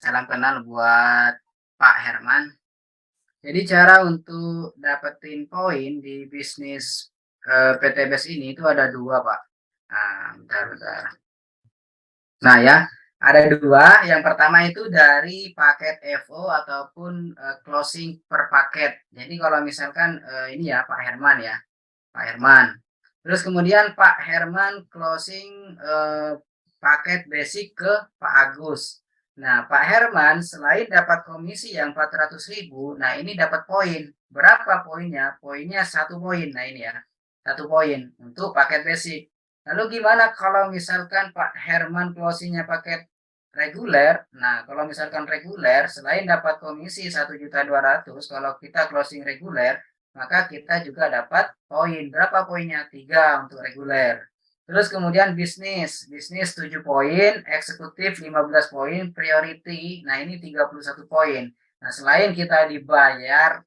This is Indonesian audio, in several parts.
salam kenal buat Pak Herman. Jadi cara untuk dapetin poin di bisnis, PT BES ini itu ada 2 Pak. Nah, bentar. Nah ya, ada 2. Yang pertama itu dari paket FO ataupun, closing per paket. Jadi kalau misalkan, ini ya Pak Herman ya, Pak Herman. Terus kemudian Pak Herman closing, paket basic ke Pak Agus. Nah, Pak Herman selain dapat komisi yang 400.000, nah ini dapat poin. Berapa poinnya? Poinnya 1 poin. Nah ini ya, 1 poin untuk paket basic. Lalu gimana kalau misalkan Pak Herman closingnya paket reguler? Nah, kalau misalkan reguler, selain dapat komisi 1.200.000, kalau kita closing reguler, maka kita juga dapat poin. Berapa poinnya? 3 untuk reguler. Terus kemudian bisnis 7 poin, eksekutif 15 poin, priority, nah ini 31 poin. Nah, selain kita dibayar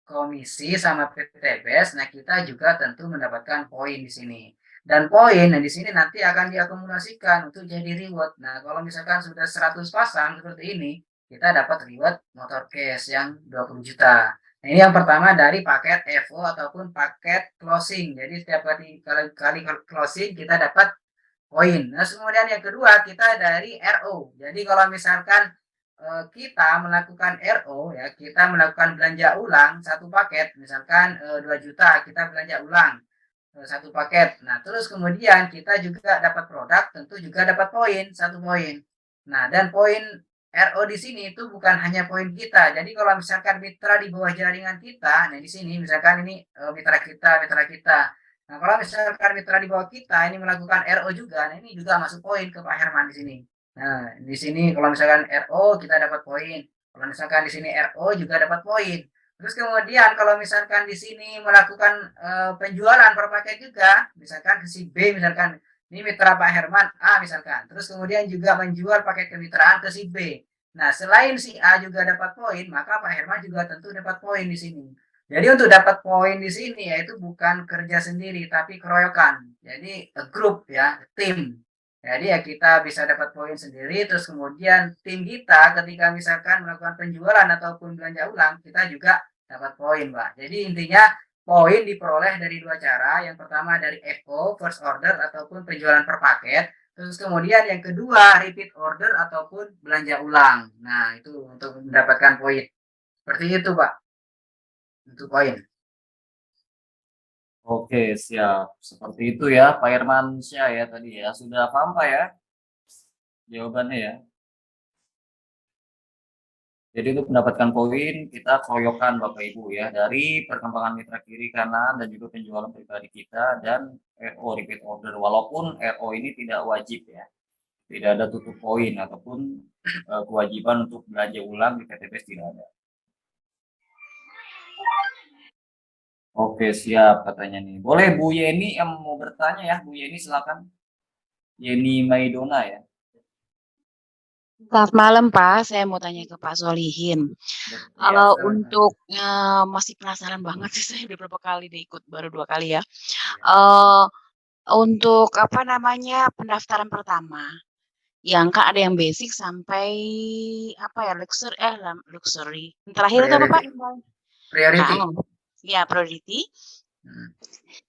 komisi sama PT BES, nah kita juga tentu mendapatkan poin di sini. Dan poin, nah di sini nanti akan diakumulasikan untuk jadi reward. Nah, kalau misalkan sudah 100 pasang seperti ini, kita dapat reward motor cash yang 20 juta. Nah, ini yang pertama dari paket FO ataupun paket closing. Jadi setiap kali closing kita dapat poin. Nah, kemudian yang kedua kita dari RO. Jadi kalau misalkan kita melakukan RO ya, kita melakukan belanja ulang satu paket, misalkan 2 juta kita belanja ulang satu paket. Nah, terus kemudian kita juga dapat produk, tentu juga dapat poin, 1 poin. Nah, dan poin RO di sini itu bukan hanya poin kita. Jadi kalau misalkan mitra di bawah jaringan kita, nah di sini misalkan ini mitra kita. Nah, kalau misalkan mitra di bawah kita ini melakukan RO juga, nah ini juga masuk poin ke Pak Herman di sini. Nah, di sini kalau misalkan RO kita dapat poin. Kalau misalkan di sini RO juga dapat poin. Terus kemudian kalau misalkan di sini melakukan penjualan per paket juga, misalkan ke si B, misalkan ini mitra Pak Herman A misalkan, terus kemudian juga menjual paket kemitraan ke si B. Nah, selain si A juga dapat poin, maka Pak Herman juga tentu dapat poin di sini. Jadi untuk dapat poin di sini yaitu bukan kerja sendiri tapi keroyokan. Jadi grup ya, tim. Jadi ya kita bisa dapat poin sendiri, terus kemudian tim kita ketika misalkan melakukan penjualan ataupun belanja ulang, kita juga dapat poin, Mbak. Jadi intinya poin diperoleh dari 2 cara. Yang pertama dari FO, first order ataupun penjualan per paket. Terus kemudian yang kedua repeat order ataupun belanja ulang. Nah, itu untuk mendapatkan poin. Seperti itu, Pak, untuk poin. Oke, siap. Seperti itu ya, Pak Irmansyah ya tadi ya. Sudah paham Pak ya jawabannya ya? Jadi untuk mendapatkan poin, kita keroyokan Bapak Ibu ya, dari perkembangan mitra kiri kanan dan juga penjualan pribadi kita dan RO repeat order. Walaupun RO ini tidak wajib ya, tidak ada tutup poin ataupun kewajiban untuk belanja ulang di PTBS tidak ada. Oke, siap katanya nih. Boleh Bu Yeni yang mau bertanya ya, Bu Yeni silakan. Yeni Maidona ya. Selamat malam Pak, saya mau tanya ke Pak Solihin. Ya, Untuk masih penasaran banget sih, saya udah berapa kali nih ikut, baru 2 kali ya. Eh, untuk apa namanya pendaftaran pertama, yang kan ada yang basic sampai apa ya luxury. Yang terakhir itu apa Pak? Priority. Ya priority.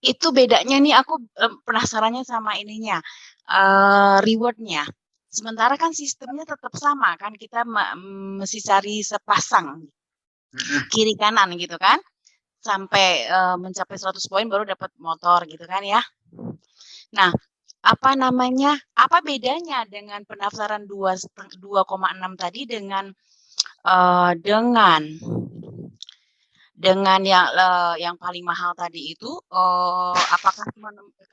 Itu bedanya nih aku penasarannya sama ininya, rewardnya. Sementara kan sistemnya tetap sama kan, kita mesti cari sepasang kiri kanan gitu kan, sampai mencapai 100 poin baru dapat motor gitu kan ya. Nah, apa namanya? Apa bedanya dengan pendaftaran 2,6 tadi dengan yang paling mahal tadi itu, apakah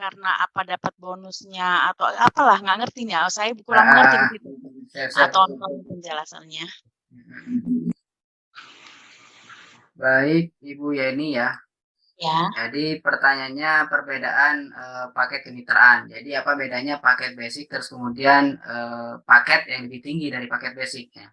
karena apa dapat bonusnya atau apalah nggak ngerti nih, saya kurang mengerti di situ. Atau penjelasannya. Baik, Ibu Yeni ya. Ya. Jadi pertanyaannya perbedaan paket kemitraan. Jadi apa bedanya paket basic terus kemudian paket yang lebih tinggi dari paket basicnya.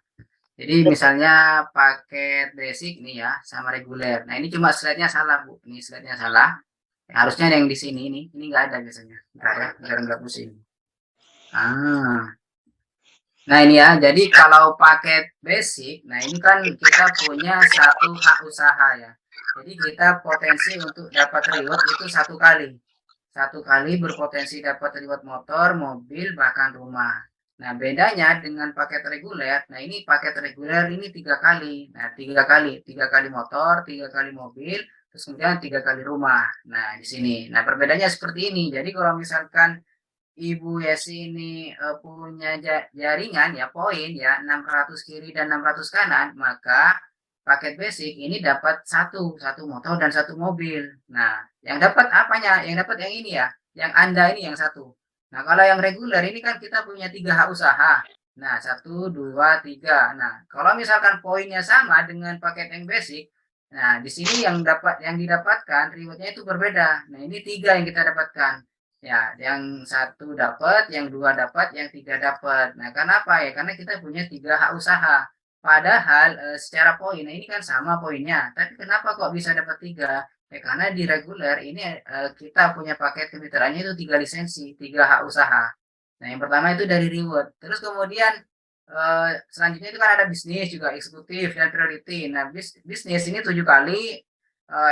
Jadi misalnya paket basic nih ya sama reguler. Nah ini cuma slide-nya salah Bu. Ini slide-nya salah. Harusnya yang di sini ini nggak ada biasanya. Bentar ya, biar nggak pusing. Nah ini ya, jadi kalau paket basic, nah ini kan kita punya satu hak usaha ya. Jadi kita potensi untuk dapat reward itu satu kali. Satu kali berpotensi dapat reward motor, mobil, bahkan rumah. Nah bedanya dengan paket reguler, nah ini paket reguler ini 3 kali. Nah 3 kali motor, 3 kali mobil, terus kemudian 3 kali rumah. Nah di sini, nah perbedaannya seperti ini. Jadi kalau misalkan Ibu Yesi ini punya jaringan ya poin ya 600 kiri dan 600 kanan, maka paket basic ini dapat satu motor dan satu mobil. Nah, yang dapat apanya? Yang dapat yang ini ya, yang Anda ini yang satu. Nah, kalau yang reguler ini kan kita punya 3 hak usaha. Nah, 1, 2, 3. Nah, kalau misalkan poinnya sama dengan paket yang basic, nah di sini yang didapatkan rewardnya itu berbeda. Nah, ini 3 yang kita dapatkan. Ya, yang satu dapat, yang 2 dapat, yang 3 dapat. Nah, kenapa ya? Karena kita punya 3 hak usaha. Padahal secara poin, nah ini kan sama poinnya. Tapi kenapa kok bisa dapat 3? Ya karena di reguler ini kita punya paket kemitraannya itu 3 lisensi, 3 hak usaha. Nah, yang pertama itu dari reward. Terus kemudian selanjutnya itu kan ada bisnis juga, eksekutif dan priority. Nah, bisnis ini 7 kali,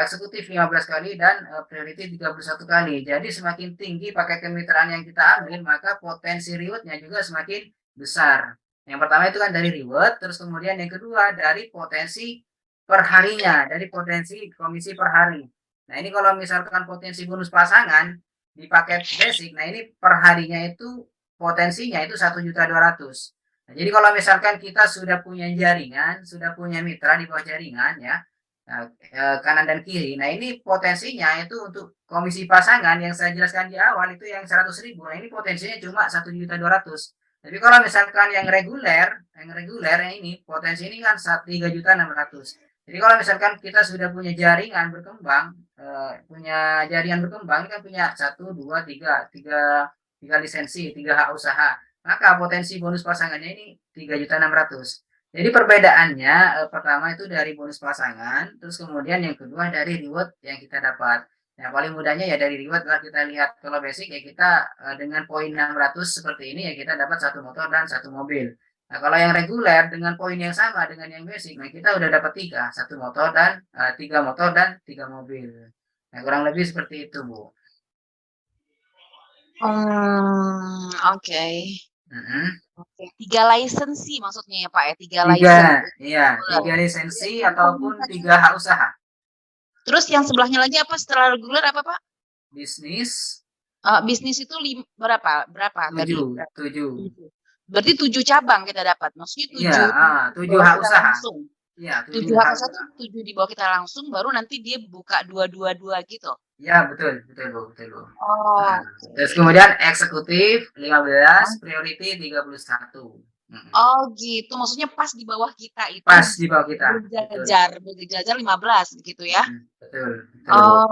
eksekutif 15 kali dan priority 31 kali. Jadi semakin tinggi pakai kemitraan yang kita ambil, maka potensi rewardnya juga semakin besar. Yang pertama itu kan dari reward, terus kemudian yang kedua dari potensi perharinya, dari potensi komisi per hari. Nah ini kalau misalkan potensi bonus pasangan di paket basic, nah ini perharinya itu potensinya itu 1.200.000. Nah, jadi kalau misalkan kita sudah punya jaringan, sudah punya mitra di bawah jaringan ya, kanan dan kiri. Nah ini potensinya itu untuk komisi pasangan yang saya jelaskan di awal itu yang 100.000. Nah ini potensinya cuma 1.200.000. Tapi kalau misalkan yang reguler yang ini potensi ini kan 3.600.000. Jadi kalau misalkan kita sudah punya jaringan berkembang, punya jaringan berkembang, ini kan punya 1, 2, 3 lisensi, 3 hak usaha. Maka potensi bonus pasangannya ini 3.600.000. Jadi perbedaannya pertama itu dari bonus pasangan, terus kemudian yang kedua dari reward yang kita dapat. Yang paling mudahnya ya dari reward lah kita lihat kalau basic ya kita dengan poin 600 seperti ini ya kita dapat 1 motor dan 1 mobil. Nah kalau yang reguler dengan poin yang sama dengan yang basic, nah kita udah dapat 3, 1 motor dan 3 motor dan 3 mobil. Nah kurang lebih seperti itu Bu. Oke. Mm-hmm. Oke, 3 lisensi maksudnya ya Pak ya, 3 Tiga, lisensi. iya, 3 lisensi ataupun 3 hak usaha. Terus yang sebelahnya lagi apa setelah reguler apa Pak? Bisnis. Bisnis itu berapa? Tadi? 7. Berarti 7 cabang kita dapat. Maksudnya 7 Iya, 7 hak usaha. langsung. Iya, 7 hak usaha 7 di bawah kita langsung, baru nanti dia buka 2 gitu. Iya, betul Bu. Oh. Nah, terus kemudian eksekutif 15, priority 31. Oh gitu, maksudnya pas di bawah kita itu. Pas di bawah kita. Berjajar 15 gitu ya. Betul.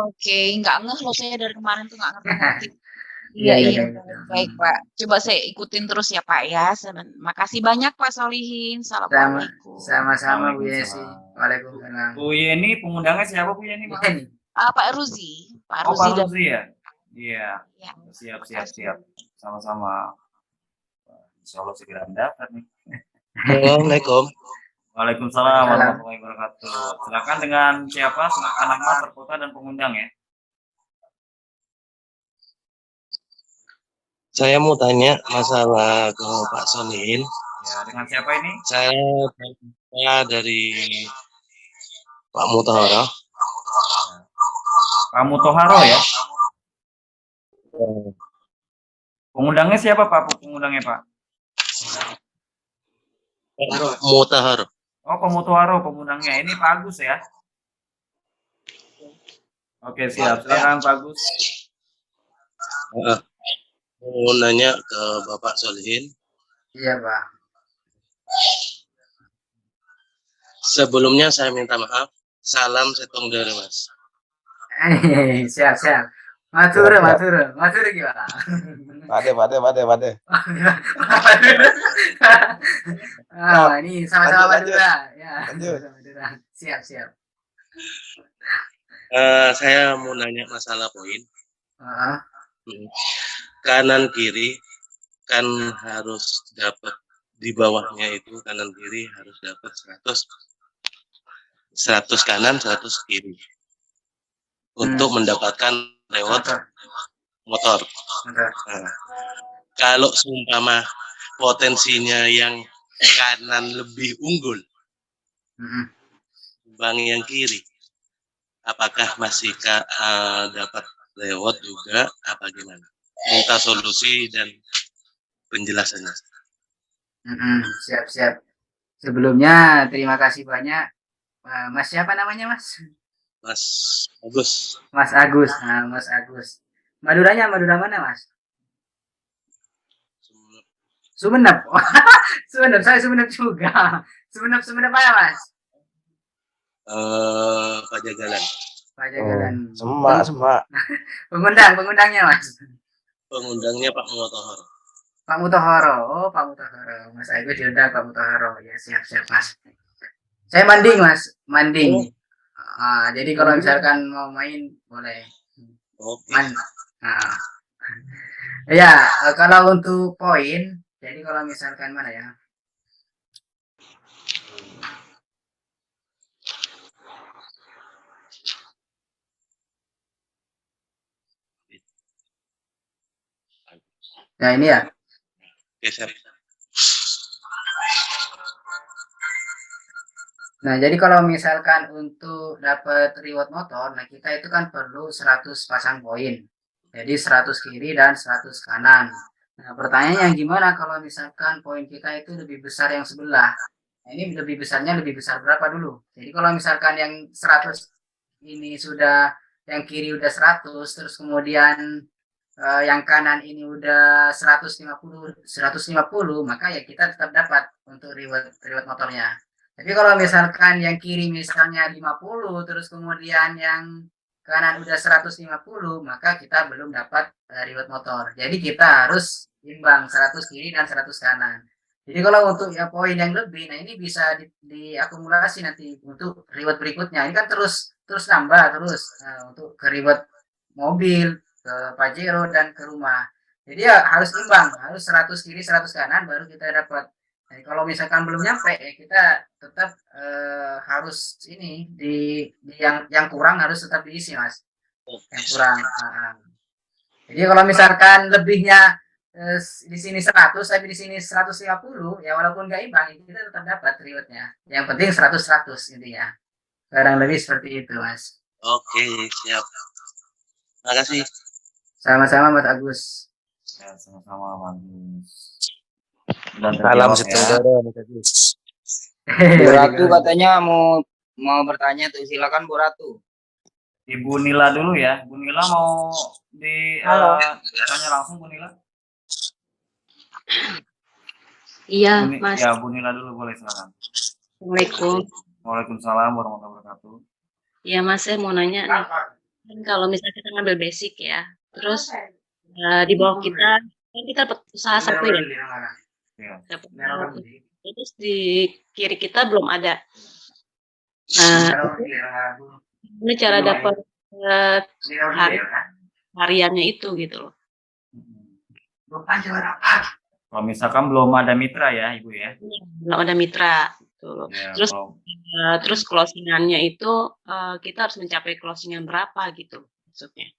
Oke, nggak ngeh loh saya dari kemarin tuh nggak ngerti. Iya. Baik Pak, coba saya ikutin terus ya Pak ya. Makasih banyak Pak Solihin. Assalamualaikum. Sama-sama Bu Yesi. Waalaikumsalam. Bu Yeni, pengundangnya siapa Bu Yeni? Pak Ruzi. Pak Ruzi ya? Iya. Siap. Sama-sama. Insya Allah segera mendaftar nih. Assalamualaikum. Waalaikumsalam warahmatullahi wabarakatuh. Silakan dengan siapa? Silakan nama, serkota dan pengundang ya. Saya mau tanya masalah ke Pak Solihin. Ya, dengan siapa ini? Saya dari Pak Mutahara. Pak Mutahara ya? Pengundangnya siapa Pak? Pengundangnya Pak? Mutahara. Oh, Pak Mutahara pengundangnya. Ini Pak Agus ya? Oke, siap. Silakan Pak Agus. Mau nanya ke Bapak Solihin. Iya Pak. Sebelumnya saya minta maaf. Salam setong dari Mas. Siap. Matur gimana? Pade. Ini sama-sama Madura. Ya. Siap. Saya mau nanya masalah poin. Kanan kiri kan harus dapat di bawahnya itu kanan kiri harus dapat 100 kanan 100 kiri untuk mendapatkan reward motor. Nah, kalau seumpama potensinya yang kanan lebih unggul bang yang kiri, apakah masih dapat reward juga apa gimana? Minta solusi dan penjelasannya. Siap. Sebelumnya terima kasih banyak, Mas siapa namanya Mas? Mas Agus. Mas Agus. Nah, Mas Agus. Madura mana Mas? Sumenep. Sumenep, saya Sumenep juga. Sumenep apa ya Mas? Pajagalan. Pajagalan. Semak. Pengundangnya Mas. Pengundangnya Pak Motohor. Pak Mutohoro. Oh, Pak Mutohoro. Mas Agus diundang Pak Mutohoro. Ya, siap Mas. Saya manding. Jadi kalau misalkan mau main boleh. Oke. Ya, kalau untuk poin, jadi kalau misalkan mana ya? Nah, ini ya. Geser. Nah, jadi kalau misalkan untuk dapat reward motor, nah kita itu kan perlu 100 pasang poin. Jadi 100 kiri dan 100 kanan. Nah, pertanyaannya gimana kalau misalkan poin kita itu lebih besar yang sebelah? Nah, ini lebih besar berapa dulu? Jadi kalau misalkan yang 100 ini sudah, yang kiri udah 100, terus kemudian yang kanan ini udah 150, maka ya kita tetap dapat untuk reward motornya. Tapi kalau misalkan yang kiri misalnya 50, terus kemudian yang kanan udah 150, maka kita belum dapat reward motor. Jadi kita harus imbang 100 kiri dan 100 kanan. Jadi kalau untuk ya poin yang lebih, nah ini bisa diakumulasi nanti untuk reward berikutnya. Ini kan terus nambah terus untuk ke reward mobil, ke Pajero dan ke rumah. Jadi ya harus imbang, harus 100 kiri 100 kanan baru kita dapat. Nah, kalau misalkan belum nyampe ya kita tetap harus ini di yang kurang harus tetap diisi Mas. Yang kurang. Jadi kalau misalkan lebihnya di sini 100 tapi di sini 150 ya walaupun nggak imbang kita tetap dapat rewardnya. Yang penting 100 intinya. Kurang lebih seperti itu Mas. Oke, siap. Terima kasih. Sama-sama Mas Agus. Ya, sama-sama Mas Agus. Salam Setonggoro, Mas Agus. Bu Ratu katanya mau bertanya tuh, silakan Bu Ratu. Ibu Nila dulu ya. Bu Nila mau tanya langsung Bu Nila? Iya, Mas. Ya, Bu Nila dulu boleh silakan. Assalamualaikum. Waalaikumsalam warahmatullahi wabarakatuh. Iya, Mas, saya mau nanya nih. Kan kalau misalnya kita ngambil basic ya, terus di bawah kita kan kita dapat usaha sapu ya. Dapat usaha. Terus di kiri kita belum ada. Ini cara dapat hariannya itu gitu loh. Kalau misalkan belum ada mitra ya Ibu ya. Belum ada mitra gitu loh. Ya, Terus closingannya itu kita harus mencapai closingan berapa gitu maksudnya.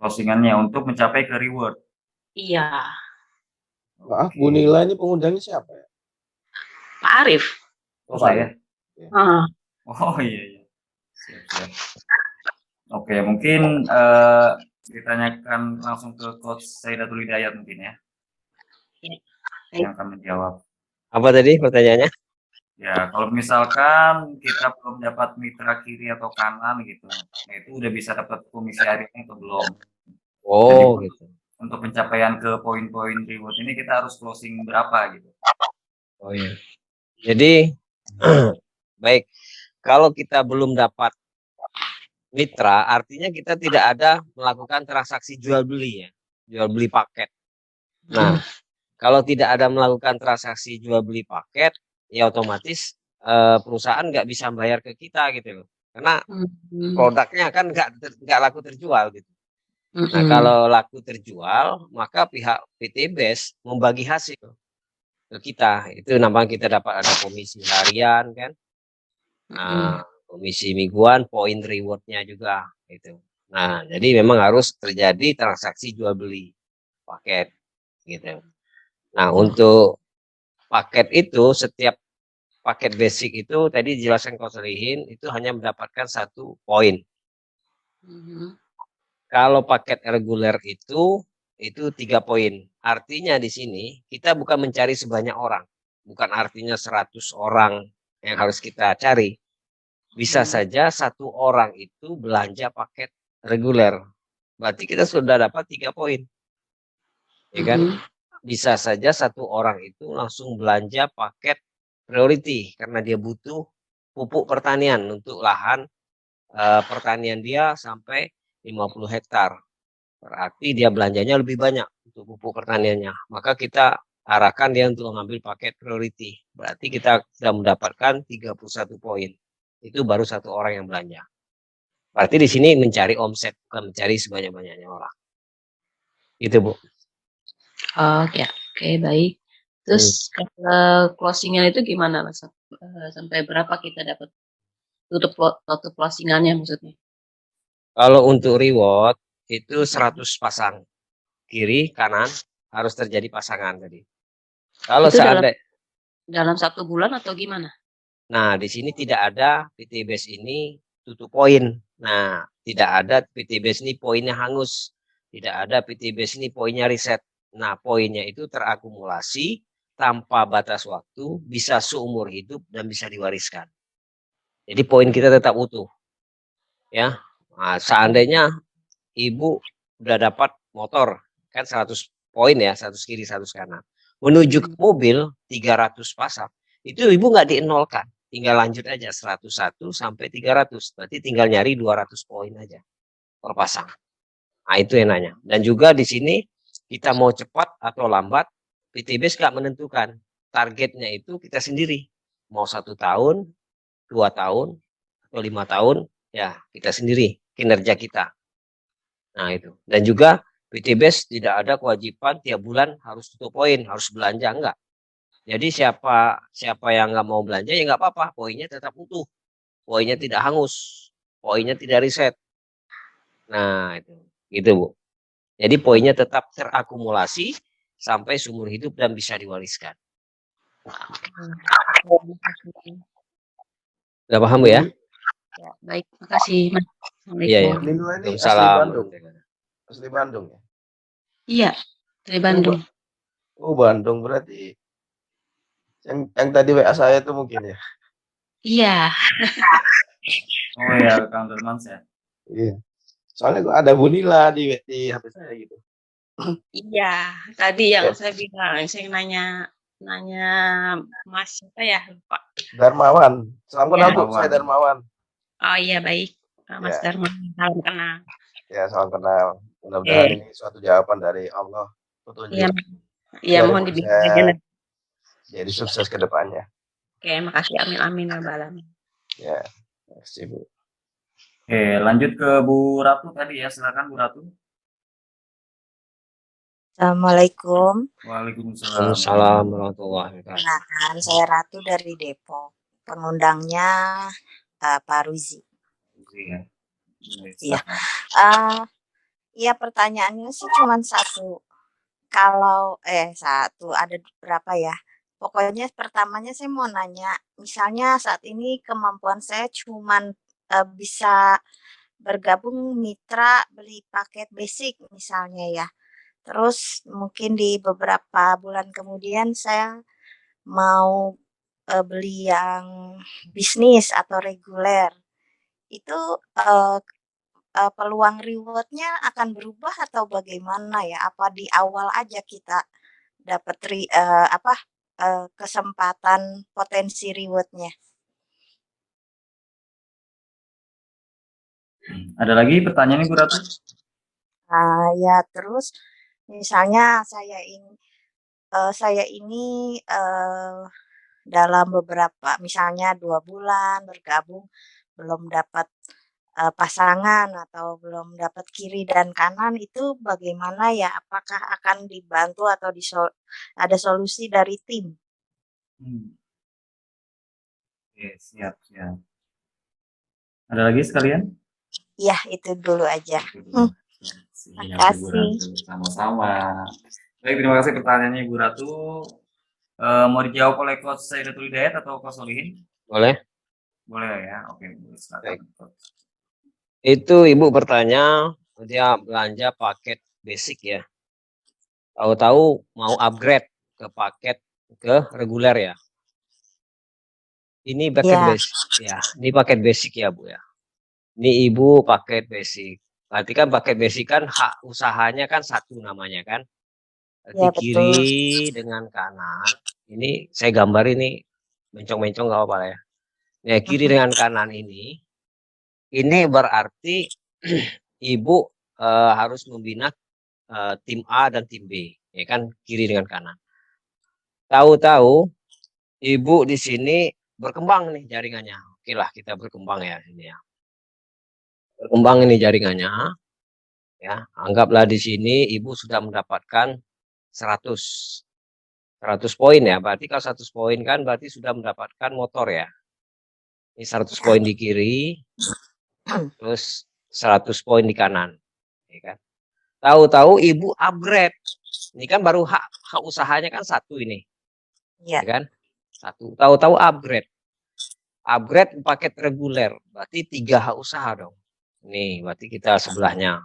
Closingannya untuk mencapai ke reward. Iya. Maaf, Bu Nila ini pengundangnya siapa ya? Pak Arif. Oh saya? Ah. Oh iya. Siap. Oke, mungkin ditanyakan langsung ke Coach Saidatul Hidayat mungkin ya. Yang akan menjawab. Apa tadi pertanyaannya? Ya, kalau misalkan kita belum dapat mitra kiri atau kanan gitu, nah itu udah bisa dapat komisi hariannya atau belum? Oh, jadi, gitu. Untuk pencapaian ke poin-poin reward ini kita harus closing berapa gitu? Oh iya. Jadi baik, kalau kita belum dapat mitra, artinya kita tidak ada melakukan transaksi jual beli ya, jual beli paket. Nah, kalau tidak ada melakukan transaksi jual beli paket, ya otomatis perusahaan nggak bisa bayar ke kita gitu loh, karena produknya kan nggak laku terjual gitu. Nah, kalau laku terjual, maka pihak PT BES membagi hasil. ke kita. Itu namanya kita dapat ada komisi harian kan, komisi mingguan, poin rewardnya juga gitu. Nah, jadi memang harus terjadi transaksi jual beli paket gitu. Nah, untuk paket itu setiap paket basic itu tadi dijelaskan Coach Rihin itu hanya mendapatkan 1 poin. Kalau paket reguler itu 3 poin. Artinya di sini kita bukan mencari sebanyak orang. Bukan artinya 100 orang yang harus kita cari. Bisa saja 1 orang itu belanja paket reguler. Berarti kita sudah dapat 3 poin. Ya kan? Bisa saja 1 orang itu langsung belanja paket priority karena dia butuh pupuk pertanian untuk lahan pertanian dia sampai 50 hektar. Berarti dia belanjanya lebih banyak untuk pupuk pertaniannya. Maka kita arahkan dia untuk mengambil paket priority. Berarti kita sudah mendapatkan 31 poin. Itu baru 1 orang yang belanja. Berarti di sini mencari omset, bukan mencari sebanyak-banyaknya orang. Itu Bu. Oh ya, oke baik. Terus kalau closingan itu gimana Mas? Sampai berapa kita dapat tutup closingannya maksudnya? Kalau untuk reward itu 100 pasang. Kiri, kanan harus terjadi pasangan tadi. Kalau Itu seandainya dalam 1 bulan atau gimana? Nah, di sini tidak ada PT Base ini tutup poin. Nah, tidak ada PT Base ini poinnya hangus. Tidak ada PT Base ini poinnya riset. Nah, poinnya itu terakumulasi tanpa batas waktu, bisa seumur hidup dan bisa diwariskan. Jadi poin kita tetap utuh. Ya. Nah, seandainya Ibu udah dapat motor, kan 100 poin ya, 100 kiri, 100 kanan. Menuju ke mobil 300 pasang. Itu Ibu nggak dienolkan. Tinggal lanjut aja 101 sampai 300. Berarti tinggal nyari 200 poin aja per pasang. Nah, itu yang nanya. Dan juga di sini kita mau cepat atau lambat, PT Base nggak menentukan. Targetnya itu kita sendiri. Mau 1 tahun, 2 tahun, atau 5 tahun, ya kita sendiri kinerja kita. Nah, itu. Dan juga PT Base tidak ada kewajiban tiap bulan harus tutup poin, harus belanja, enggak. Jadi siapa yang nggak mau belanja ya nggak apa-apa, poinnya tetap utuh, poinnya tidak hangus, poinnya tidak riset. Nah itu, gitu Bu. Jadi poinnya tetap terakumulasi sampai seumur hidup dan bisa diwariskan. Udah paham Bu ya? Ya, baik, makasih Mas. Iya ya. Nino ini asli Waalaikumsalam. Bandung. Asli Bandung ya? Iya, dari Bandung. Oh Bandung berarti yang tadi WA saya itu mungkin ya? Iya. Oh ya, Kang Dermans ya. Iya. Soalnya kok ada Bunila di HP saya gitu. Iya, tadi yang Ya. saya bilang, saya nanya Mas apa ya, lupa. Darmawan. Salam kenal Bu, Darmawan. saya Darmawan. Oh iya baik, Mas Ya. Darman, salam kenal. Ya, salam kenal. Mudah-mudahan ini suatu jawaban dari Allah. Petunjuk. Iya, iya Biar mohon Ibu dibimbing bisa aja. jadi sukses ke depannya. Oke, makasih amin ya Rabbal alamin. Ya, terima kasih Bu. Oke, lanjut ke Bu Ratu tadi ya, silakan Bu Ratu. Assalamualaikum. Waalaikumsalam. Waalaikumsalam warahmatullahi wabarakatuh. Perkenalkan, saya Ratu dari Depok. Pengundangnya Pak Ruzi. Iya. Iya. Iya, pertanyaannya sih cuma satu. Kalau satu, ada berapa ya? Pokoknya pertamanya saya mau nanya, misalnya saat ini kemampuan saya cuman bisa bergabung mitra beli paket basic misalnya ya. Terus mungkin di beberapa bulan kemudian saya mau beli yang bisnis atau reguler. Itu peluang reward-nya akan berubah atau bagaimana ya? Apa di awal aja kita dapat kesempatan potensi reward-nya? Ada lagi pertanyaan Bu Ratu? Ya terus misalnya saya ini dalam beberapa misalnya 2 bulan bergabung belum dapat pasangan atau belum dapat kiri dan kanan, itu bagaimana ya? Apakah akan dibantu atau ada solusi dari tim Oke, siap, siap. Ada lagi sekalian? Iya, itu dulu aja. Siap, Ibu Makasih. Ratu. Sama-sama. Baik, terima kasih pertanyaannya Ibu Ratu. Mau dijawab oleh Coach Saidatul Hidayat atau Coach Solihin? Boleh? Boleh ya, oke. Silakan. Itu Ibu bertanya, dia belanja paket basic ya. Tahu-tahu mau upgrade ke paket ke reguler ya. Ini paket Ya. basic ya. Ini paket basic ya, Bu ya. Ini Ibu paket basic. Berarti kan paket basic kan hak usahanya kan satu namanya kan. Berarti Ya, kiri dengan kanan. Ini saya gambar ini mencong-mencong nggak apa-apa ya. Ya, kiri dengan kanan ini berarti Ibu harus membina tim A dan tim B, ya kan, kiri dengan kanan. Tahu-tahu Ibu di sini berkembang nih jaringannya. Oke lah, kita berkembang ya ini ya. Berkembang ini jaringannya. Ya, anggaplah di sini Ibu sudah mendapatkan 100 poin ya. Berarti kalau 100 poin kan berarti sudah mendapatkan motor ya. Ini 100 poin di kiri, terus 100 poin di kanan, ya kan. Tahu-tahu Ibu upgrade. Ini kan baru hak usahanya kan satu ini. Ya. Ya kan? Satu. Tahu-tahu upgrade. Upgrade paket reguler. Berarti 3 hak usaha dong. Nih, berarti kita sebelahnya.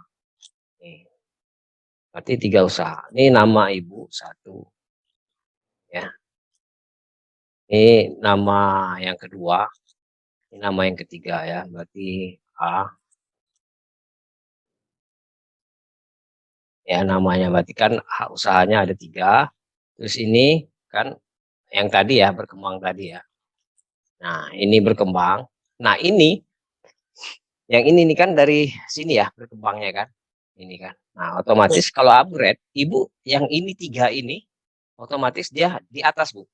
Nih. Berarti 3 usaha. Ini nama Ibu 1. Ya. Ini nama yang kedua. Ini nama yang ketiga ya. Berarti A. Ya, namanya berarti kan hak usahanya ada 3. Terus ini kan yang tadi ya, berkembang tadi ya. Nah, ini berkembang. Nah, ini yang ini kan dari sini ya berkembangnya kan. Ini kan. Nah, otomatis kalau upgrade, Ibu yang ini 3 ini otomatis dia di atas, Bu.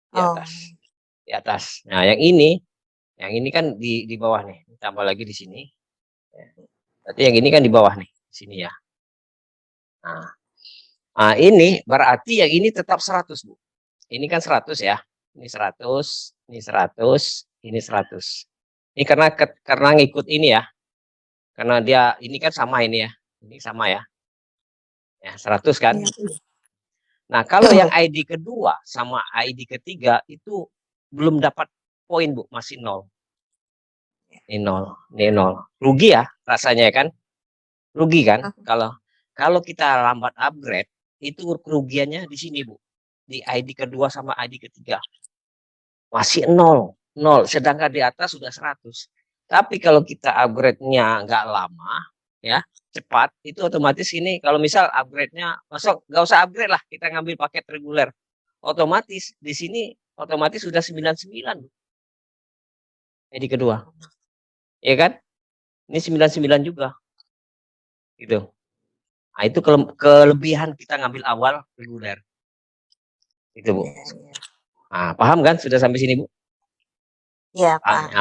Di atas. Di atas. Nah, yang ini kan di bawah nih. Tambah lagi di sini. Berarti yang ini kan di bawah nih, di sini ya. Nah, ini berarti yang ini tetap 100, Bu. Ini kan 100 ya. Ini 100, ini 100, ini 100. Ini karena ngikut ini ya. Karena dia ini kan sama ini ya. Ini sama ya. Ya, 100 kan. Nah, kalau yang ID kedua sama ID ketiga itu belum dapat poin, Bu, masih 0. Ini 0, ini 0. Rugi ya rasanya kan? Rugi kan? Kalau kita lambat upgrade itu kerugiannya di sini, Bu. Di ID kedua sama ID ketiga. Masih 0, 0. Sedangkan di atas sudah 100. Tapi kalau kita upgrade-nya nggak lama, ya, cepat, itu otomatis ini kalau misal upgrade-nya, masuk nggak usah upgrade lah, kita ngambil paket reguler. Otomatis di sini otomatis sudah 99. Jadi kedua. Ya kan? Ini 99 juga. Gitu. Nah, itu kelebihan kita ngambil awal reguler. Itu, Bu. Nah, paham kan sudah sampai sini, Bu? Iya, Pak.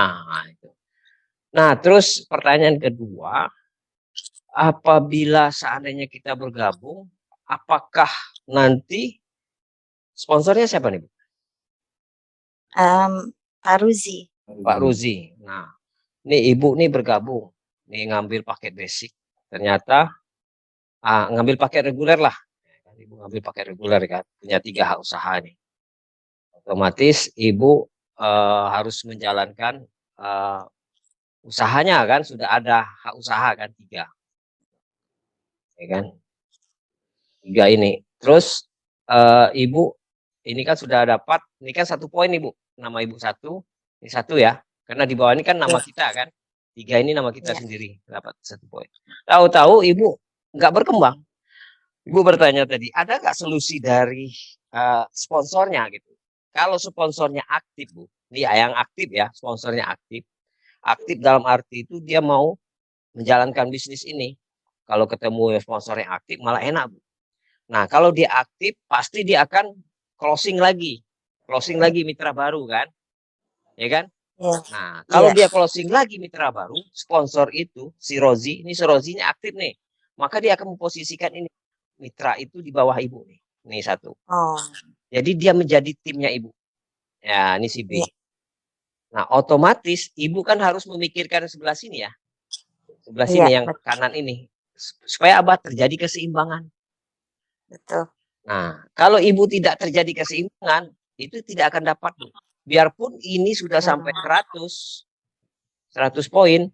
Nah, terus pertanyaan kedua, apabila seandainya kita bergabung, apakah nanti sponsornya siapa nih, Bu? Pak Ruzi. Pak Ruzi. Nah, ini Ibu nih bergabung, nih ngambil paket basic. Ternyata ngambil paket reguler lah. Ibu ngambil paket reguler kan, punya 3 hak usaha nih. Otomatis Ibu harus menjalankan usahanya kan, sudah ada hak usaha kan 3. Ya kan? 3 ini. Terus Ibu ini kan sudah dapat, ini kan 1 poin Ibu. Nama Ibu 1, ini 1 ya. Karena di bawah ini kan nama kita kan. 3 ini nama kita sendiri, dapat 1 poin. Tahu-tahu Ibu nggak berkembang. Ibu bertanya tadi, ada nggak solusi dari sponsornya gitu? Kalau sponsornya aktif, Bu. Ini yang aktif ya, sponsornya aktif. Aktif dalam arti itu dia mau menjalankan bisnis ini. Kalau ketemu sponsor yang aktif malah enak, Bu. Nah, kalau dia aktif pasti dia akan closing lagi mitra baru kan, ya kan? Nah, kalau dia closing lagi mitra baru, sponsor itu si Rozi, ini si Rozinya aktif nih, maka dia akan memposisikan ini mitra itu di bawah Ibu nih, 1. Jadi dia menjadi timnya ibu. Ya, ini si B. Iya. Nah, otomatis ibu kan harus memikirkan sebelah sini ya. Sebelah Iya, sini yang betul. kanan ini. Supaya apa? Terjadi keseimbangan. Betul. Nah, kalau ibu tidak terjadi keseimbangan, itu tidak akan dapat. Biarpun ini sudah sampai 100 poin,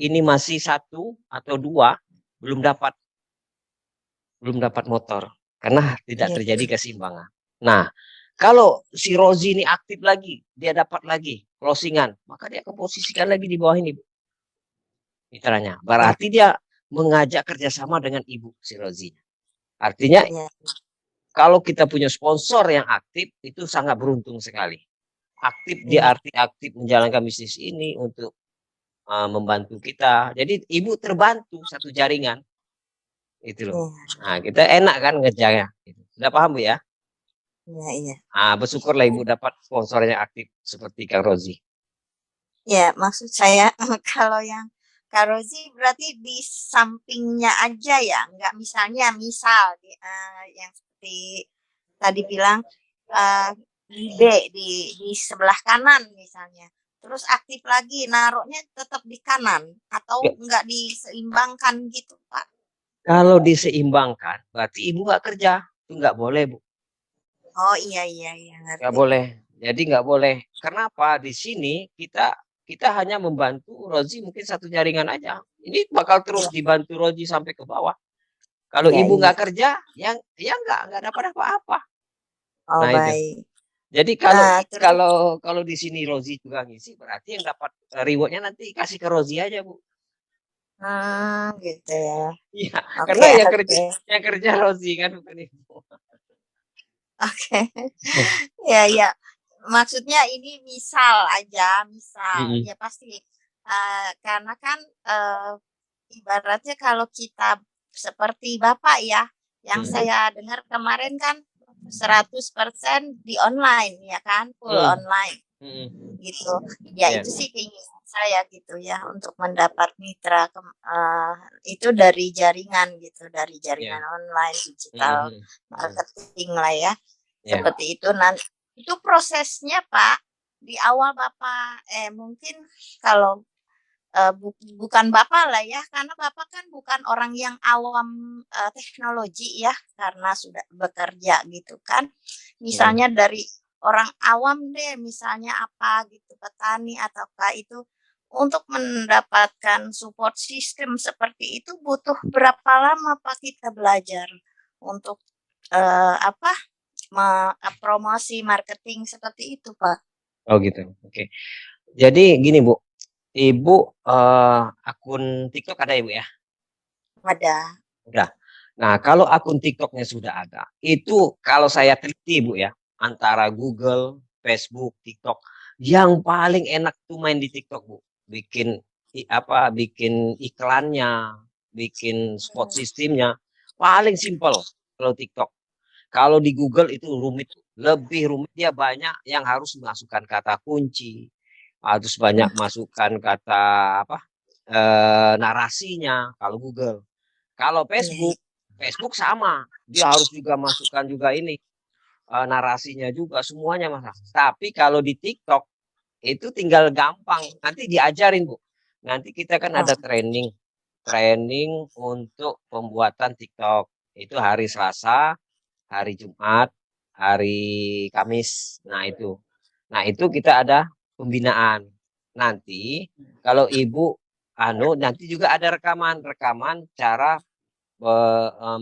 ini masih 1 atau 2, belum dapat motor. Karena tidak Iya. terjadi keseimbangan. Nah, kalau si Rozi ini aktif lagi, dia dapat lagi closingan, maka dia akan posisikan lagi di bawah ini, Bu. Mitranya. Berarti dia mengajak kerjasama dengan ibu si Rozi. Artinya Iya. kalau kita punya sponsor yang aktif, itu sangat beruntung sekali. Aktif, dia arti aktif menjalankan bisnis ini untuk membantu kita. Jadi ibu terbantu satu jaringan. Itu loh. Nah, kita enak kan ngejarnya. Sudah paham, Bu ya? Iya, iya. Bersyukurlah ibu dapat sponsor yang aktif seperti Kang Rozi. Ya, maksud saya kalau yang Kak Rozi berarti di sampingnya aja ya, nggak misal yang seperti tadi bilang di B di sebelah kanan misalnya, terus aktif lagi naruhnya tetap di kanan atau nggak diseimbangkan gitu, Pak? Kalau diseimbangkan, berarti ibu nggak kerja, itu nggak boleh, Bu. Oh iya ngerti. Nggak boleh. Jadi nggak boleh. Kenapa? Di sini kita hanya membantu Rozi mungkin satu jaringan aja. Ini bakal terus dibantu Rozi sampai ke bawah. Kalau ibu nggak kerja, ya nggak dapat apa-apa. Oh, Nah, baik. itu. Jadi kalau di sini Rozi juga ngisi, berarti yang dapat rewardnya nanti kasih ke Rozi aja, Bu. Gitu ya. Iya, Oke, karena yang kerja Rozi kan bukan ibu. Oke. Ya. Maksudnya ini misal aja, ya pasti karena kan ibaratnya kalau kita seperti Bapak ya, yang saya dengar kemarin kan 100% di online ya kan, full online. Gitu. Ya itu sih keinginan saya gitu ya untuk mendapat mitra itu dari jaringan gitu, dari jaringan online digital marketing lah ya. Seperti itu. Nanti itu prosesnya Pak di awal Bapak mungkin kalau bukan Bapak lah ya, karena Bapak kan bukan orang yang awam teknologi ya, karena sudah bekerja gitu kan. Misalnya dari orang awam deh, misalnya apa gitu, petani ataukah itu, untuk mendapatkan support system seperti itu butuh berapa lama Pak kita belajar untuk promosi marketing seperti itu Pak? Oh gitu, oke. Jadi gini Bu, Ibu akun TikTok ada Ibu ya? Ada. Udah. Nah kalau akun TikToknya sudah ada, itu kalau saya teliti Bu ya, antara Google, Facebook, TikTok, yang paling enak tuh main di TikTok Bu. Bikin iklannya, bikin spot sistemnya, paling simple kalau TikTok. Kalau di Google itu rumit, lebih rumit, dia banyak yang harus masukkan kata kunci, harus banyak masukkan kata narasinya kalau Google. Kalau Facebook sama, dia harus juga masukkan juga ini narasinya juga, semuanya Mas. Tapi kalau di TikTok itu tinggal gampang, nanti diajarin Bu. Nanti kita kan ada training untuk pembuatan TikTok. Itu hari Selasa, hari Jumat, hari Kamis. Nah itu kita ada pembinaan. Nanti kalau Ibu nanti juga ada rekaman cara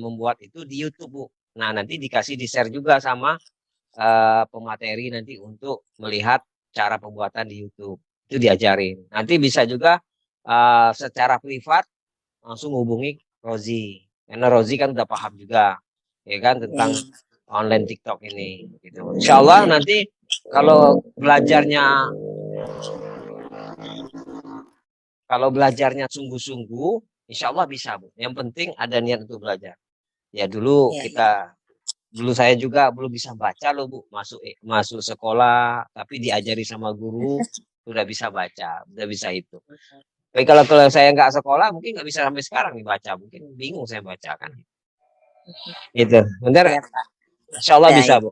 membuat itu di YouTube Bu. Nah nanti dikasih di-share juga sama pemateri nanti untuk melihat cara pembuatan di YouTube. Itu diajarin. Nanti bisa juga secara privat langsung hubungi Rozi. Karena Rozi kan udah paham juga ya kan tentang online TikTok ini gitu. Insya Allah nanti kalau belajarnya sungguh-sungguh, insya Allah bisa Bu. Yang penting ada niat untuk belajar. Ya dulu saya juga belum bisa baca loh Bu, masuk sekolah tapi diajari sama guru sudah bisa baca, sudah bisa itu. Tapi kalau saya nggak sekolah mungkin nggak bisa sampai sekarang nih baca, mungkin bingung saya baca kan. Gitu. Benar? Insya Allah bisa, Baik. Bu.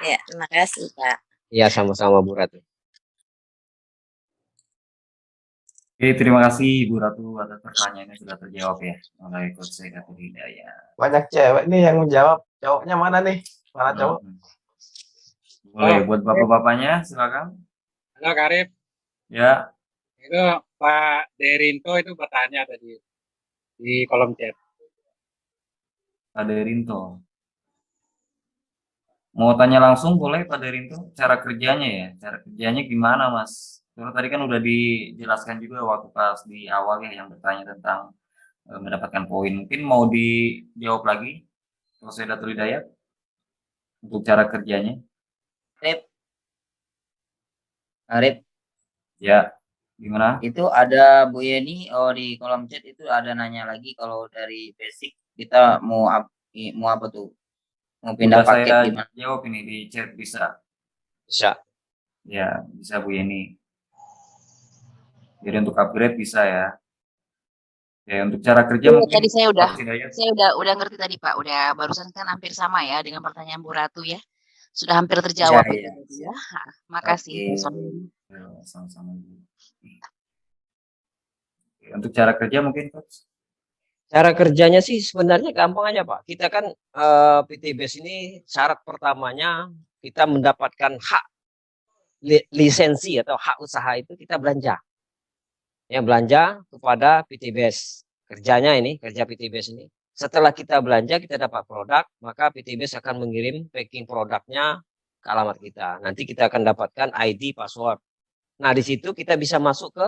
Ya, terima kasih, Pak. Iya, sama-sama Bu Ratu. Oke, terima kasih Bu Ratu atas pertanyaannya sudah terjawab ya oleh Coach Ekatur Hidayat. Banyak cewek nih yang menjawab. Cowoknya mana nih? Mana cowok? Boleh buat bapak-bapaknya, silakan. Halo Karib, Ya, itu Pak Derinto itu bertanya tadi di kolom chat. Pak Derinto. Mau tanya langsung boleh Pak Derinto, cara kerjanya ya, cara kerjanya gimana Mas? Karena tadi kan udah dijelaskan juga waktu pas di awal ya yang bertanya tentang mendapatkan poin. Mungkin mau dijawab lagi, kalau saya Datul Hidayat, untuk cara kerjanya. Arif, Ya, gimana? itu ada Bu Yeni di kolom chat itu ada nanya lagi kalau dari basic kita mau apa tuh? Mau pindah Udah paket saya gimana? jawab ini di chat bisa. Bisa. Ya, bisa Bu Yeni. Jadi untuk upgrade bisa ya. Ya, untuk cara kerja Iya, mungkin tadi saya Hidayat. udah ngerti tadi Pak. Udah barusan kan hampir sama ya dengan pertanyaan Bu Ratu ya. Sudah hampir terjawab itu Iya. tadi ya. Makasih. Oke. Soalnya. Ya, sama-sama. Untuk cara kerja mungkin Coach. Cara kerjanya sih sebenarnya gampang aja Pak. Kita kan PTBS ini syarat pertamanya kita mendapatkan hak lisensi atau hak usaha itu kita belanja. Ya belanja kepada PTBS. Kerjanya ini, kerja PTBS ini. Setelah kita belanja, kita dapat produk, maka PTBS akan mengirim packing produknya ke alamat kita. Nanti kita akan dapatkan ID, password. Nah, di situ kita bisa masuk ke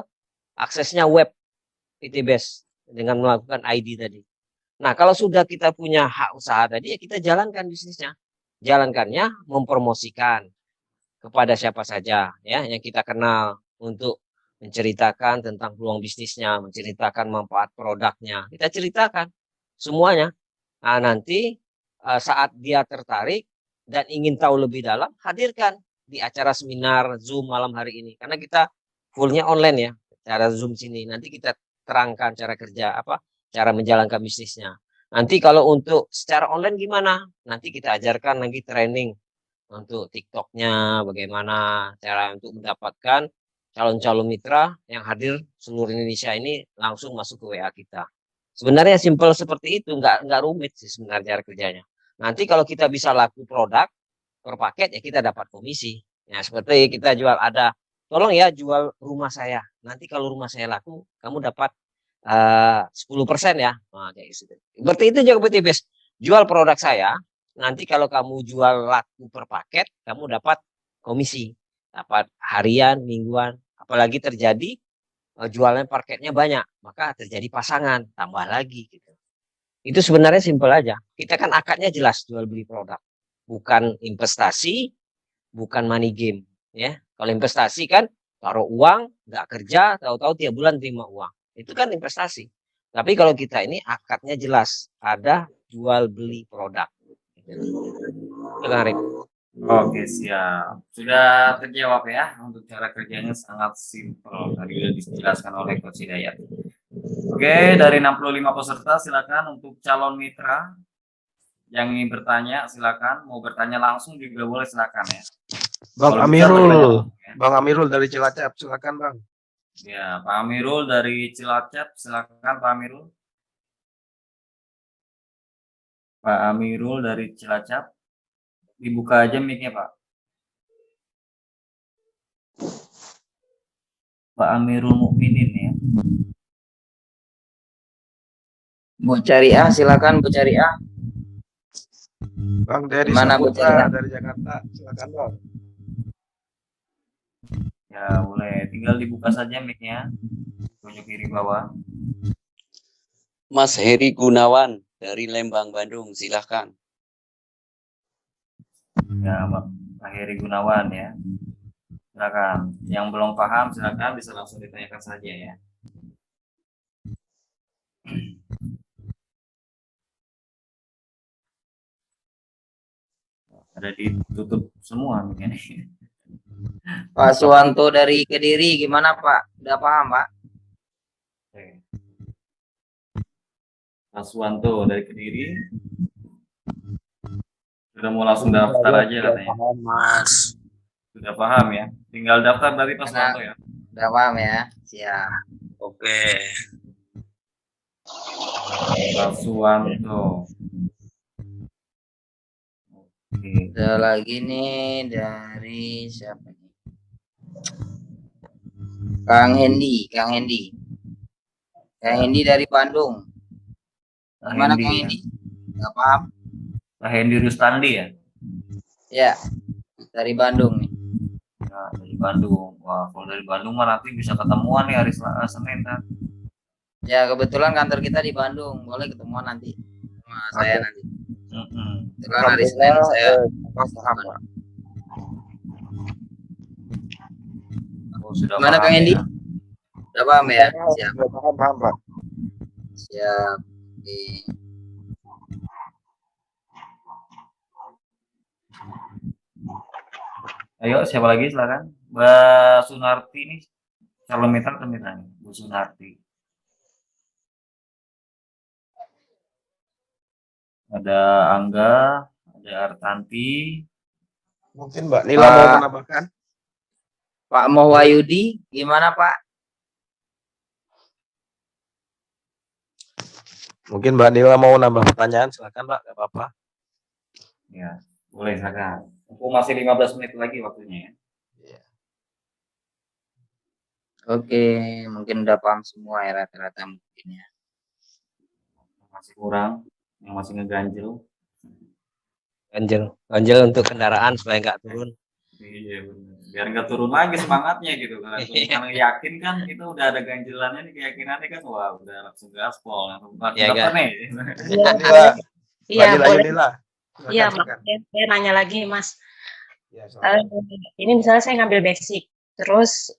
aksesnya web PTBS dengan melakukan ID tadi. Nah, kalau sudah kita punya hak usaha tadi, ya kita jalankan bisnisnya. Jalankannya mempromosikan kepada siapa saja ya yang kita kenal untuk menceritakan tentang peluang bisnisnya, menceritakan manfaat produknya. Kita ceritakan semuanya. Nah, nanti saat dia tertarik dan ingin tahu lebih dalam, hadirkan di acara seminar Zoom malam hari ini. Karena kita fullnya online ya, cara Zoom sini. Nanti kita terangkan cara kerja cara menjalankan bisnisnya. Nanti kalau untuk secara online gimana? Nanti kita ajarkan lagi training untuk TikToknya, bagaimana cara untuk mendapatkan calon-calon mitra yang hadir seluruh Indonesia ini langsung masuk ke WA kita. Sebenarnya simpel seperti itu, nggak rumit sih sebenarnya cara kerjanya. Nanti kalau kita bisa laku produk per paket ya kita dapat komisi. Ya seperti kita jual tolong ya jual rumah saya. Nanti kalau rumah saya laku, kamu dapat 10% ya. Nah, kayak gitu. Berarti itu juga PTBS. Jual produk saya, nanti kalau kamu jual laku per paket, kamu dapat komisi. Dapat harian, mingguan. Apalagi terjadi jualnya paketnya banyak, maka terjadi pasangan, tambah lagi gitu. Itu sebenarnya simpel aja. Kita kan akadnya jelas jual beli produk. Bukan investasi, bukan money game. Ya, kalau investasi kan taruh uang, nggak kerja, tahu-tahu tiap bulan terima uang. Itu kan investasi. Tapi kalau kita ini akadnya jelas, ada jual beli produk. Menarik. Oke, siap. Sudah terjawab ya untuk cara kerjanya sangat simpel. Tadi sudah dijelaskan oleh Coach Hidayat. Oke, dari 65 peserta silakan untuk calon mitra yang ingin bertanya silakan. Mau bertanya langsung juga boleh silakan ya. Bang Kalau bisa Amirul, bertanya, ya. Bang Amirul dari Cilacap, silakan Bang. Ya, Pak Amirul dari Cilacap, silakan Pak Amirul. Pak Amirul dari Cilacap. Dibuka aja mic-nya, Pak. Pak Amirul Mukminin ya. Bu Cariah, silakan Bu Cariah. Bang dari Gimana, Bu Saputra, Cariah? dari Jakarta, silakan Bang. Ya, boleh. Tinggal dibuka saja mic-nya. Pojok kiri bawah. Mas Heri Gunawan dari Lembang, Bandung, silahkan. Ya, Pak Heri Gunawan ya. Silakan. Yang belum paham silakan bisa langsung ditanyakan saja ya. Ada ditutup semua mungkin. Pak Suwanto dari Kediri, gimana Pak? Udah paham Pak? Oke. Pak Suwanto dari Kediri. Udah mau langsung daftar aja katanya. Paham, Mas. Sudah paham ya? Tinggal daftar dari Pak Karena Suwanto ya. udah paham ya. Siap. Oke. Pak Suwanto. Oke. Ada lagi nih dari siapa nih? Kang Hendi dari Bandung. Kang Gimana Hendi Kang ya. Hendi? Nggak paham? Kang Hendi Rustandi ya? Ya, dari Bandung nih. Nah, dari Bandung. Wah, kalau dari Bandung mah nanti bisa ketemuan nih hari Senin kan. Ya, kebetulan kantor kita di Bandung. Boleh ketemuan nanti sama saya nanti. Kebetulan hari Senin saya paham, Pak. Oh, sudah Gimana paham Kang Hendi? ya. Udah paham ya? Siap. Paham, Pak. Siap. Oke. Ayo, siapa lagi silakan. Mbak Sunarti nih calon mitra atau mitra nih? Bu Sunarti. Ada Angga, ada Artanti. Mungkin Mbak Nila mau menambahkan? Pak Mohwayudi, gimana Pak? Mungkin Mbak Nila mau nambah pertanyaan, silakan Mbak, nggak apa-apa. Ya, boleh silakan. Aku masih 15 menit lagi waktunya ya. Oke, mungkin udah paham semua ya rata-rata mungkin ya. Masih kurang, yang masih ngeganjel. Ganjel untuk kendaraan supaya nggak turun. Iya benar. Biar nggak turun lagi semangatnya gitu kan. Karena yakin kan itu udah ada ganjelannya nih, keyakinannya kan wah udah langsung gaspol. Iya, Dapat nih. Iya, boleh. Nila. Iya, Silakan. saya nanya lagi, Mas. Ya, silakan. Ini misalnya saya ngambil basic, terus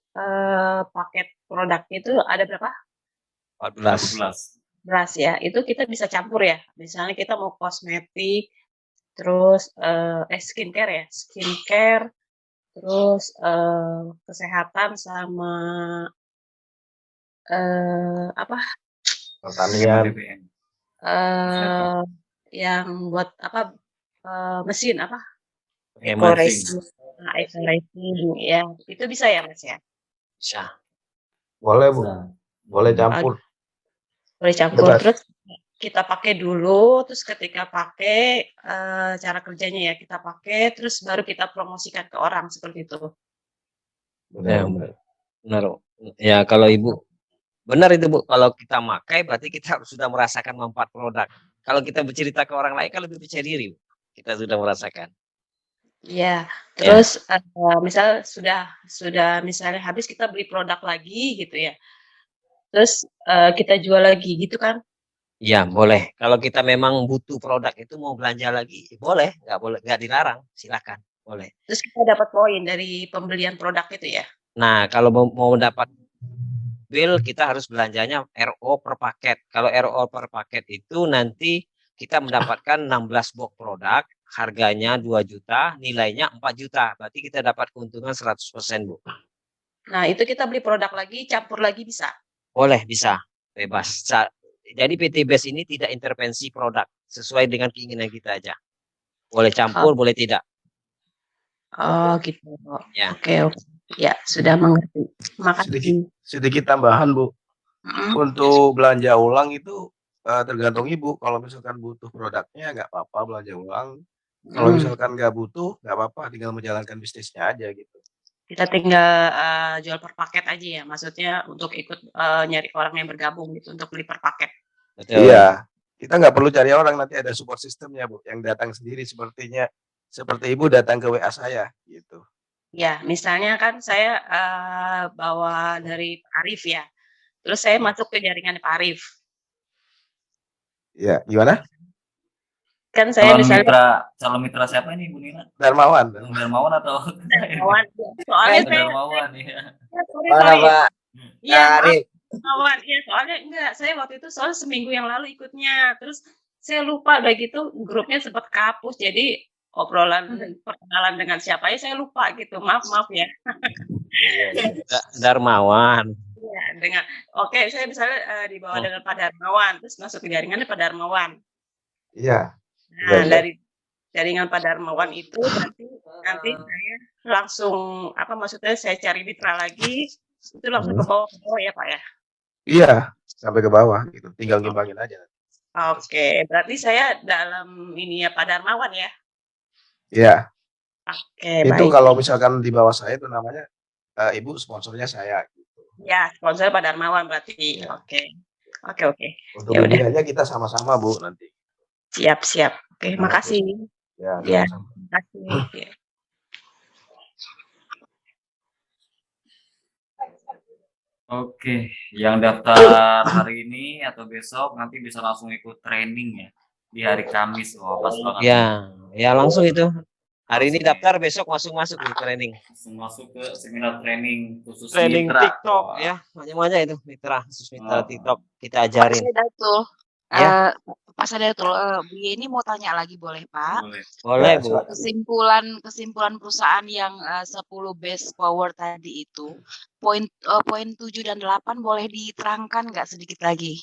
paket produknya itu ada berapa? 14. 11 ya. Itu kita bisa campur ya. Misalnya kita mau kosmetik, terus skincare ya, skincare, terus kesehatan sama apa? Pertanian. Yang buat apa? Mesin apa? Eco-racing. Eco-racing ya. Itu bisa ya, Mas ya? Bisa. Boleh, Bu. Boleh campur. Boleh campur. Bebas. Terus kita pakai dulu, terus ketika pakai cara kerjanya ya kita pakai, terus baru kita promosikan ke orang seperti itu. Benar. Ya kalau Ibu benar itu Bu, kalau kita pakai berarti kita sudah merasakan manfaat produk. Kalau kita bercerita ke orang lain kan lebih percaya diri, Bu. Kita sudah merasakan. Iya, terus misal sudah misalnya habis kita beli produk lagi gitu ya. Terus kita jual lagi gitu kan? Iya, boleh. Kalau kita memang butuh produk itu mau belanja lagi, boleh, nggak dilarang, silakan, boleh. Terus kita dapat poin dari pembelian produk itu ya? Nah, kalau mau dapat bill kita harus belanjanya RO per paket. Kalau RO per paket itu nanti kita mendapatkan 16 box produk, harganya 2 juta, nilainya 4 juta. Berarti kita dapat keuntungan 100%, Bu. Nah, itu kita beli produk lagi, campur lagi bisa? Boleh, bisa, bebas. Jadi PT BES ini tidak intervensi produk, sesuai dengan keinginan kita aja. Boleh campur, boleh tidak. Oh gitu. Ya. Oke. Ya, sudah mengerti. Makasih. Sedikit tambahan, Bu. Untuk belanja ulang itu tergantung Ibu. Kalau misalkan butuh produknya nggak apa-apa belanja ulang. Kalau misalkan nggak butuh, nggak apa-apa, tinggal menjalankan bisnisnya aja gitu. Kita tinggal jual per paket aja ya, maksudnya untuk ikut nyari orang yang bergabung gitu untuk beli per paket. Betul. Iya, kita nggak perlu cari orang, nanti ada support sistemnya Bu, yang datang sendiri sepertinya seperti Ibu datang ke WA saya gitu. Ya, misalnya kan saya bawa dari Pak Arif ya, terus saya masuk ke jaringan Pak Arif. Iya, gimana? Kan saya Calon mitra siapa ini Bu Nina? Darmawan. Darmawan atau? Darmawan. Soalnya saya Darmawan ya. Mana Pak? Iya, Arif. Darmawan. Iya, soalnya enggak, saya waktu itu soalnya seminggu yang lalu ikutnya, terus saya lupa udah gitu grupnya sempat kapus, jadi obrolan perkenalan dengan siapa ya saya lupa gitu, maaf ya. Darmawan. Iya, oke, saya misalnya dibawa dengan Pak Darmawan, terus masuk ke jaringannya Pak Darmawan. Iya. Nah, jaringan Pak Darmawan itu nanti saya langsung maksudnya saya cari mitra lagi itu langsung ke bawah ya Pak ya. Iya, sampai ke bawah gitu. Tinggal ngimbangin aja. Oke, berarti saya dalam ini ya Pak Darmawan ya. Iya. Oke, Itu baik. kalau misalkan di bawah saya itu namanya Ibu sponsornya saya gitu. Ya, sponsor Pak Darmawan berarti. Oke. Oke. Untuk Ya udah. bimbingannya kita sama-sama Bu nanti. Siap. Oke, makasih. Ya, sama-sama. Makasih. Ya. Oke, yang daftar hari ini atau besok nanti bisa langsung ikut training ya di hari Kamis. Wah, pas banget. Ya langsung itu. Hari ini daftar, besok masuk di training. Langsung masuk ke seminar training khusus Training mitra. TikTok ya, banyak itu mitra, khusus mitra TikTok kita ajarin. Ya. Pak Sadatul, Bu Yeni mau tanya lagi boleh Pak? Boleh Bu. Kesimpulan perusahaan yang 10 base power tadi itu, poin 7 dan 8 boleh diterangkan nggak sedikit lagi?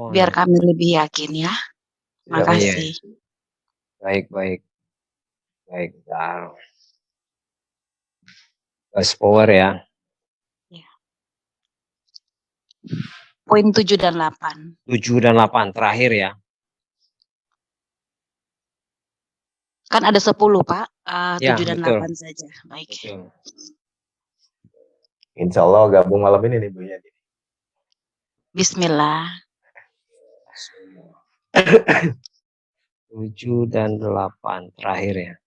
Biar kami lebih yakin ya. Makasih. Baik. Bentar. Base power ya. Poin 7 dan 8. 7 dan 8 terakhir ya. Kan ada 10 Pak, 7 dan betul. 8 saja. Baik. Betul. Insya Allah gabung malam ini nih Bu Yeni. Bismillah. 7 dan 8 terakhir ya.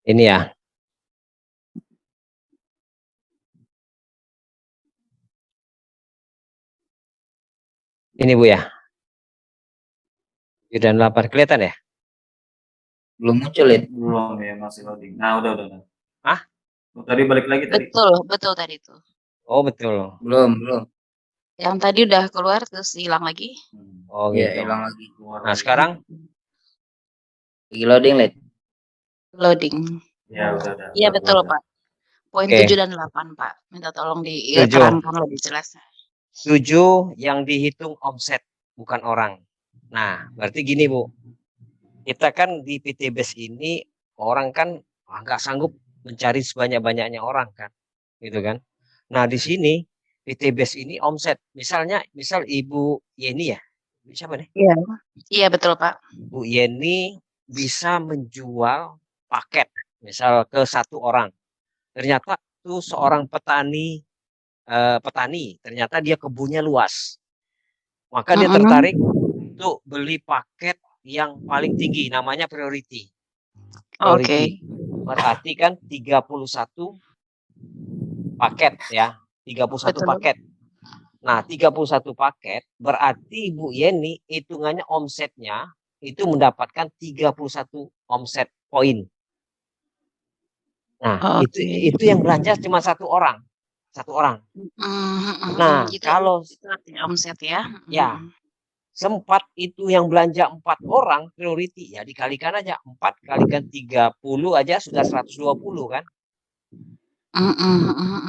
Ini ya. Ini Bu ya. 7 dan 8 kelihatan ya? Belum muncul ya? Belum ya, masih loading. Nah, udah. Hah? Tadi balik lagi tadi. Betul tadi itu. Oh, betul. Belum. Yang tadi udah keluar terus hilang lagi. Oh, Iya, gitu. hilang lagi. Nah, sekarang Lagi loading, Lid. Loading. Ya, udah. Iya betul Pak. Poin 7 dan 8 Pak. Minta tolong diterangkan lebih jelas. 7 yang dihitung omset, bukan orang. Nah, berarti gini Bu. Kita kan di PTBS ini orang kan nggak sanggup mencari sebanyak-banyaknya orang kan. Gitu kan. Nah, di sini PTBS ini omset. Misal Ibu Yeni ya. Siapa nih? Iya betul Pak. Bu Yeni bisa menjual paket misal ke 1 orang. Ternyata tuh seorang petani ternyata dia kebunnya luas. Maka dia tertarik untuk beli paket yang paling tinggi, namanya priority. Oke. Berarti kan 31 paket ya, 31 paket. Nah, 31 paket berarti Bu Yeni hitungannya omsetnya itu mendapatkan 31 omset poin. Nah, itu yang belanja cuma 1 orang. 1 orang. Nah, kalau omset ya. Ya. Sempat itu yang belanja 4 orang priority ya dikalikan aja 4 kalikan 30 aja sudah 120 kan.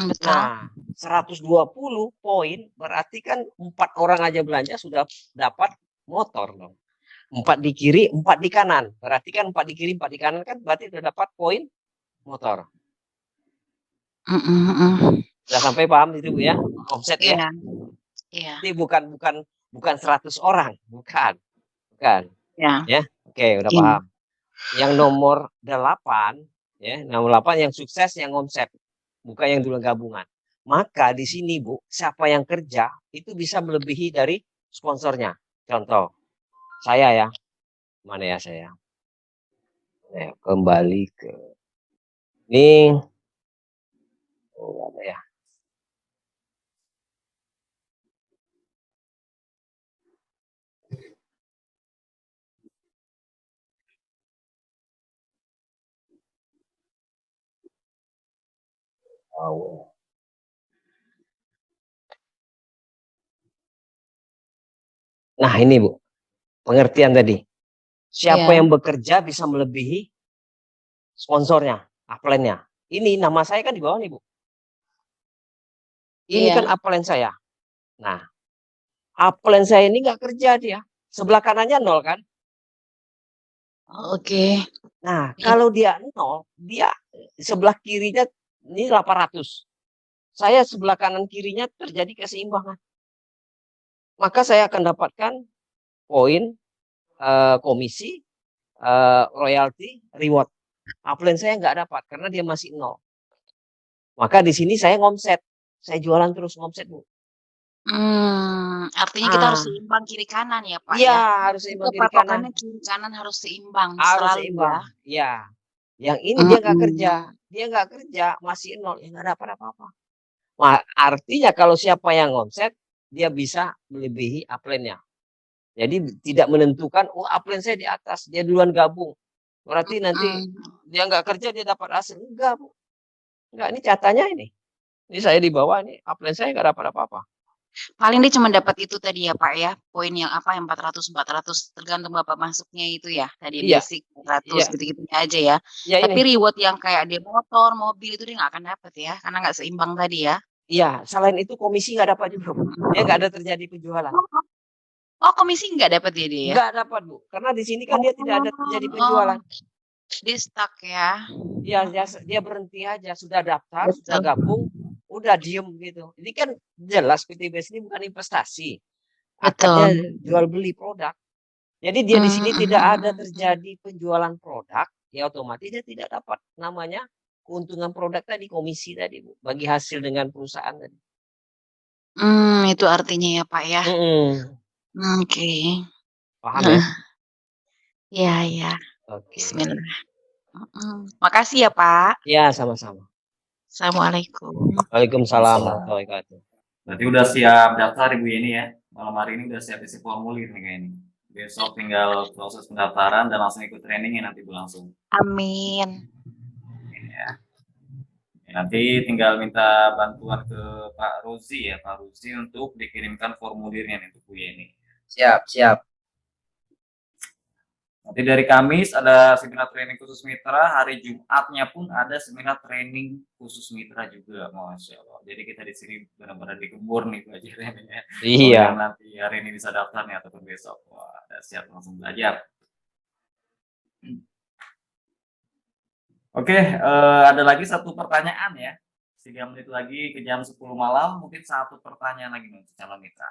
Betul. Nah, 120 poin berarti kan 4 orang aja belanja sudah dapat motor dong. 4 di kiri, 4 di kanan. Berarti kan 4 di kiri, 4 di kanan kan berarti sudah dapat poin motor. Sudah sampai paham itu Bu ya? Omset ya? Iya. Jadi bukan 100 orang, bukan. Ya. Oke, udah paham. Yang nomor 8 ya, nomor 8 yang sukses yang omset, bukan yang dulu gabungan. Maka di sini Bu, siapa yang kerja itu bisa melebihi dari sponsornya. Contoh, saya ya. Mana ya saya? Nah, kembali ke ini. Oh, ada ya. Oh. Nah, ini Bu. Pengertian tadi. Siapa yang bekerja bisa melebihi sponsornya, upline-nya. Ini nama saya kan di bawah nih Bu. Ini kan Iya. upline saya. Nah, upline saya ini nggak kerja dia. Sebelah kanannya 0 kan? Oke. Nah, Iya. kalau dia 0, dia sebelah kirinya ini 800. Saya sebelah kanan kirinya terjadi keseimbangan. Maka saya akan dapatkan poin, komisi, royalti, reward. Upline saya nggak dapat karena dia masih 0. Maka di sini saya ngomset. Saya jualan terus ngomset, Bu. Artinya kita harus Ah, seimbang kiri kanan ya, Pak, iya ya? harus Itu seimbang kiri kanan. patokannya kiri kanan harus seimbang Harus selalu ya? seimbang. Iya. Yang ini dia nggak kerja. Mhm. Dia nggak kerja, masih 0, ya nggak dapat apa-apa. Wah, artinya kalau siapa yang ngomset, dia bisa melebihi upline-nya. Jadi tidak menentukan, oh upline saya di atas, dia duluan gabung. Berarti nanti Mhm. dia nggak kerja, dia dapat hasil. Enggak, Bu. Enggak, ini catanya ini. Ini saya di bawah nih, upline saya nggak dapat apa-apa. Paling dia cuma dapat itu tadi ya, Pak, ya, poin yang apa, yang 400 tergantung Bapak masuknya itu ya, tadi Iya. basic 400 Iya. gitu-gitunya aja ya. Ya Tapi ini. reward yang kayak dia motor, mobil itu dia nggak akan dapat ya, karena nggak seimbang tadi ya? Iya, selain itu komisi nggak dapat juga, Bu. Dia nggak ada terjadi penjualan. Oh, komisi nggak dapat ya dia ya? Nggak dapat, Bu. Karena di sini kan dia tidak ada terjadi penjualan. Dia stuck ya? Iya, dia berhenti aja. Sudah daftar, sudah gabung, udah diem gitu. Ini kan jelas PTBS ini bukan investasi. Akadnya Betul. jual beli produk. Jadi dia di sini tidak ada terjadi penjualan produk, ya otomatis dia tidak dapat namanya keuntungan produk tadi, komisi tadi, Bu, bagi hasil dengan perusahaan tadi. Itu artinya ya, Pak, ya? Oke. Paham ya? Iya iya. Oke. Bismillah. Makasih ya, Pak. Ya, sama-sama. Assalamualaikum. Waalaikumsalam warahmatullahi wabarakatuh. Berarti udah siap daftar Ibu Yeni ya? Malam hari ini udah siap isi formulir nih kayaknya. Besok tinggal proses pendaftaran dan langsung ikut training ya nanti Bu langsung. Amin. Ya. Nanti tinggal minta bantuan ke Pak Rozi ya, Pak Rozi untuk dikirimkan formulirnya nih untuk Bu Yeni. Siap, siap. Nanti dari Kamis ada seminar training khusus mitra, hari Jumatnya pun ada seminar training khusus mitra juga, Masya Allah. Jadi kita di sini benar-benar digembur nih belajarnya ya. Iya. Oh, nanti hari ini bisa daftar nih ataupun besok. Wah, udah siap langsung belajar. Oke, ada lagi satu pertanyaan ya. 3 menit lagi ke jam 10 malam, mungkin satu pertanyaan lagi untuk calon mitra.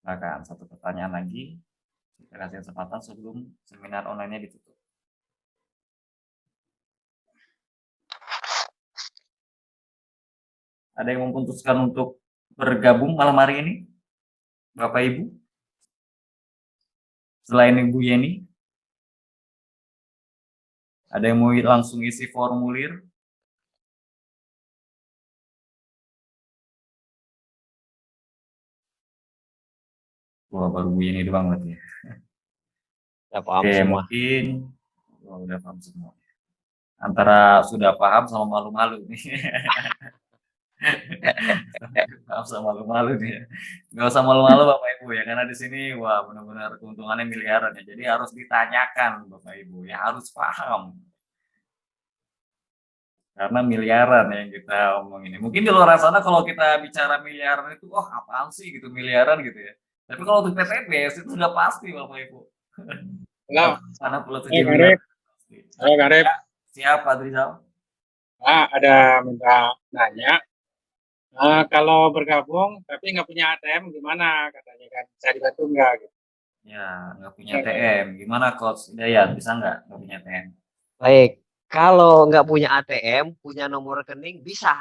Silakan, satu pertanyaan lagi. Kita kasih kesempatan sebelum seminar online-nya ditutup. Ada yang memutuskan untuk bergabung malam hari ini? Bapak Ibu? Selain Ibu Yeni? Ada yang mau langsung isi formulir? Wah, baru Bu Yeni doang berarti ya. Udah paham Oke, semua. mungkin udah paham semua. Antara sudah paham sama malu-malu nih. Paham sama malu-malu nih ya. Nggak usah malu-malu Bapak Ibu ya, karena di sini wah benar-benar keuntungannya miliaran ya. Jadi harus ditanyakan Bapak Ibu ya, harus paham. Karena miliaran yang kita omongin. Mungkin di luar sana kalau kita bicara miliaran itu, wah apaan sih gitu miliaran gitu ya. Tapi kalau untuk PTBS itu sudah pasti Bapak Ibu. Halo. Karena pulau Halo, Garip. Halo, Garip. Siap, Pak Rizal. Ada minta nanya. Kalau bergabung tapi nggak punya ATM gimana katanya kan? Bisa dibantu nggak? Gitu. Ya, nggak punya ATM. Gimana Coach Hidayat? Bisa nggak punya ATM? Baik, kalau nggak punya ATM, punya nomor rekening bisa.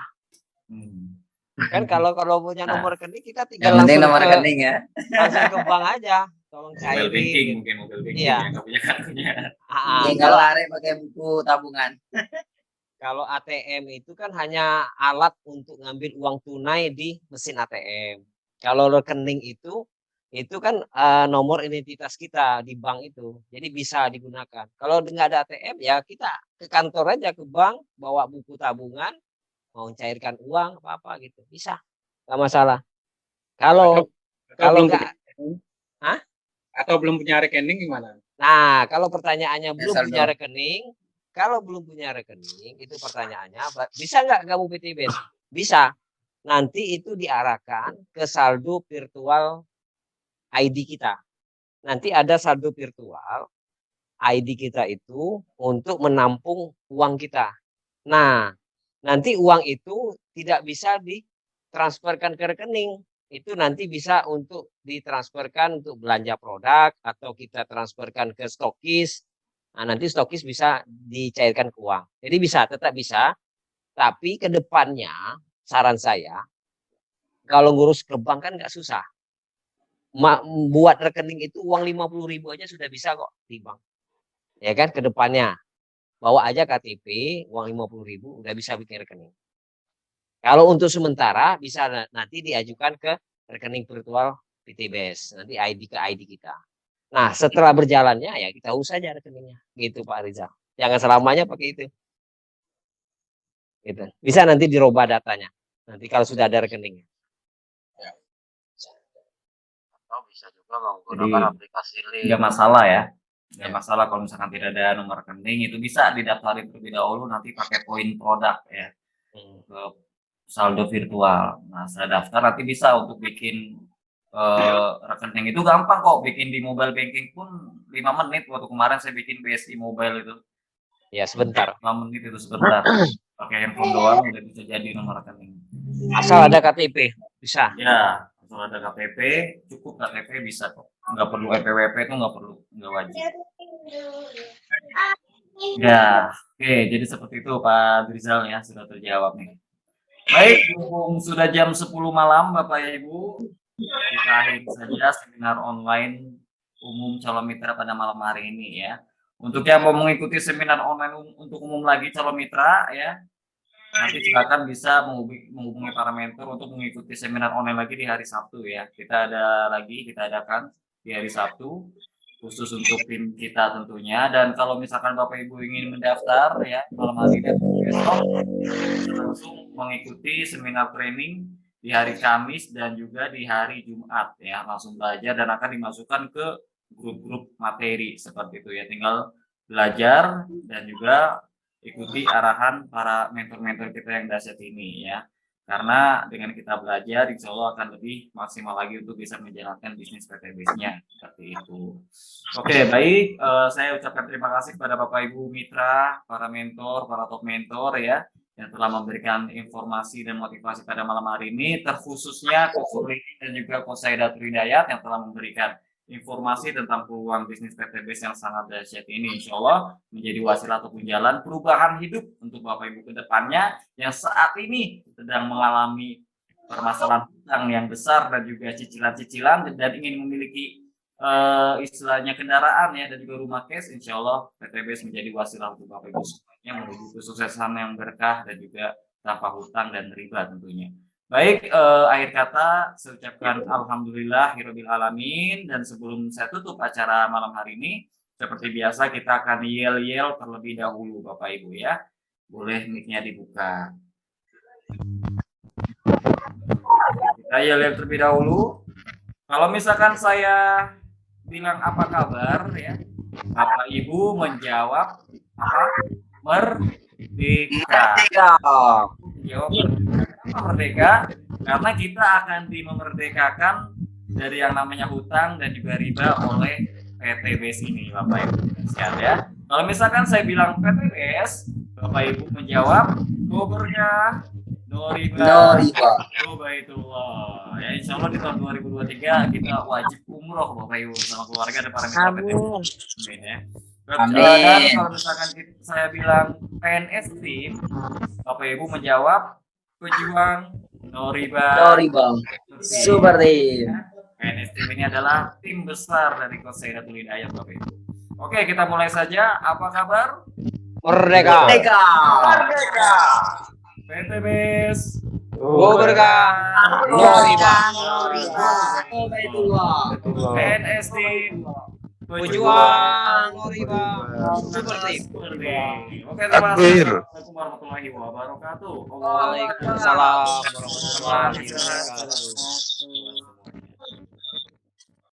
Kan kalau punya nomor rekening kita tinggal Yang penting langsung nomor ke rekening ya. langsung ke bank aja. Tolong Mobile cairin. banking mungkin mobile banking Iya. yang nggak punya kartunya. Kalau Arek pakai buku tabungan. Kalau ATM itu kan hanya alat untuk ngambil uang tunai di mesin ATM. Kalau rekening itu kan nomor identitas kita di bank itu. Jadi bisa digunakan. Kalau nggak ada ATM ya kita ke kantor aja, ke bank, bawa buku tabungan, mau cairkan uang apa gitu. Bisa. Nggak masalah. Kalau nggak, hah? Atau belum punya rekening gimana? Nah, kalau pertanyaannya belum Saldo. punya rekening, kalau belum punya rekening itu pertanyaannya, bisa nggak kamu PTBS? Bisa. Nanti itu diarahkan ke saldo virtual ID kita. Nanti ada saldo virtual ID kita itu untuk menampung uang kita. Nah, nanti uang itu tidak bisa ditransferkan ke rekening. Itu nanti bisa untuk ditransferkan untuk belanja produk atau kita transferkan ke stokis. Nah, nanti stokis bisa dicairkan ke uang. Jadi bisa, tetap bisa. Tapi ke depannya saran saya, kalau ngurus ke bank kan nggak susah. Buat rekening itu uang 50.000 aja sudah bisa kok di bank. Ya kan, ke depannya bawa aja KTP, uang 50.000 udah bisa bikin rekening. Kalau untuk sementara bisa nanti diajukan ke rekening virtual PTBS, nanti ID ke ID kita. Nah, setelah berjalannya ya kita urus saja rekeningnya, gitu Pak Rizal. Jangan selamanya pakai itu. Gitu. Bisa nanti dirubah datanya. Nanti kalau sudah ada rekeningnya. Atau bisa juga menggunakan aplikasi link. Nggak masalah ya. Nggak masalah kalau misalkan tidak ada nomor rekening, itu bisa didaftarin terlebih dahulu nanti pakai poin produk ya. Ke saldo virtual. Nah, setelah daftar nanti bisa untuk bikin rekening itu gampang kok, bikin di mobile banking pun 5 menit. Waktu kemarin saya bikin BSI mobile itu. Ya, sebentar. 5 menit itu sebentar. Pakai handphone doang udah bisa jadi nomor rekening. Asal ada KTP, bisa. Ya, asal ada KTP, cukup KTP bisa kok. Nggak perlu EPWP itu nggak perlu, nggak wajib. Ya, oke, jadi seperti itu Pak Rizal ya, sudah terjawab nih. Baik, mumpung sudah jam 10 malam Bapak Ibu, kita akhiri saja seminar online umum calon mitra pada malam hari ini ya. Untuk yang mau mengikuti seminar online untuk umum lagi calon mitra ya, nanti silakan bisa menghubungi para mentor untuk mengikuti seminar online lagi di hari Sabtu ya. Kita adakan di hari Sabtu khusus untuk tim kita tentunya. Dan kalau misalkan Bapak Ibu ingin mendaftar ya malam hari dan besok, langsung mengikuti seminar training di hari Kamis dan juga di hari Jumat ya, langsung belajar dan akan dimasukkan ke grup-grup materi seperti itu ya. Tinggal belajar dan juga ikuti arahan para mentor-mentor kita yang dahsyat ini ya. Karena dengan kita belajar, insya Allah akan lebih maksimal lagi untuk bisa menjalankan bisnis PTBS-nya seperti itu. Oke, baik. Saya ucapkan terima kasih kepada Bapak Ibu Mitra, para mentor, para top mentor ya, yang telah memberikan informasi dan motivasi pada malam hari ini, terkhususnya Coach Riki dan juga Coach Saidatul Hidayat yang telah memberikan informasi tentang peluang bisnis PTBS yang sangat dahsyat ini, insya Allah menjadi wasilah ataupun jalan perubahan hidup untuk Bapak Ibu ke depannya yang saat ini sedang mengalami permasalahan hutang yang besar dan juga cicilan-cicilan dan ingin memiliki istilahnya kendaraan ya dan juga rumah cash. Insya Allah PTBS menjadi wasilah untuk Bapak Ibu semuanya menuju kesuksesan yang berkah dan juga tanpa hutang dan riba tentunya. Baik, akhir kata saya ucapkan alhamdulillahirabbil alamin, dan sebelum saya tutup acara malam hari ini seperti biasa kita akan yel-yel terlebih dahulu Bapak Ibu ya. Boleh mic-nya dibuka. Kita yel-yel terlebih dahulu. Kalau misalkan saya bilang apa kabar ya, Bapak Ibu menjawab apa? Merdeka. Jawab merdeka, karena kita akan dimerdekakan dari yang namanya hutang dan juga riba oleh PTBS ini Bapak Ibu sekalian ya. Kalau misalkan saya bilang PTBS, Bapak Ibu menjawab berkah, no riba, ya insya Allah di tahun 2023 kita wajib umroh Bapak Ibu bersama keluarga dan para mitra PTBS. Amin ya. Dan kalau misalkan saya bilang PNS tim, Bapak Ibu menjawab pejuang no riba, super team. PNS tim ini adalah tim besar dari Coach Saidatul Hidayat Bapak Ibu. Oke, kita mulai saja. Apa kabar? Merdeka. Merdeka. PTBS berkah, no riba. PNS tim Pejuang no riba, super team. Oke, terima kasih. Assalamualaikum warahmatullahi wabarakatuh. Waalaikumsalam warahmatullahi wabarakatuh.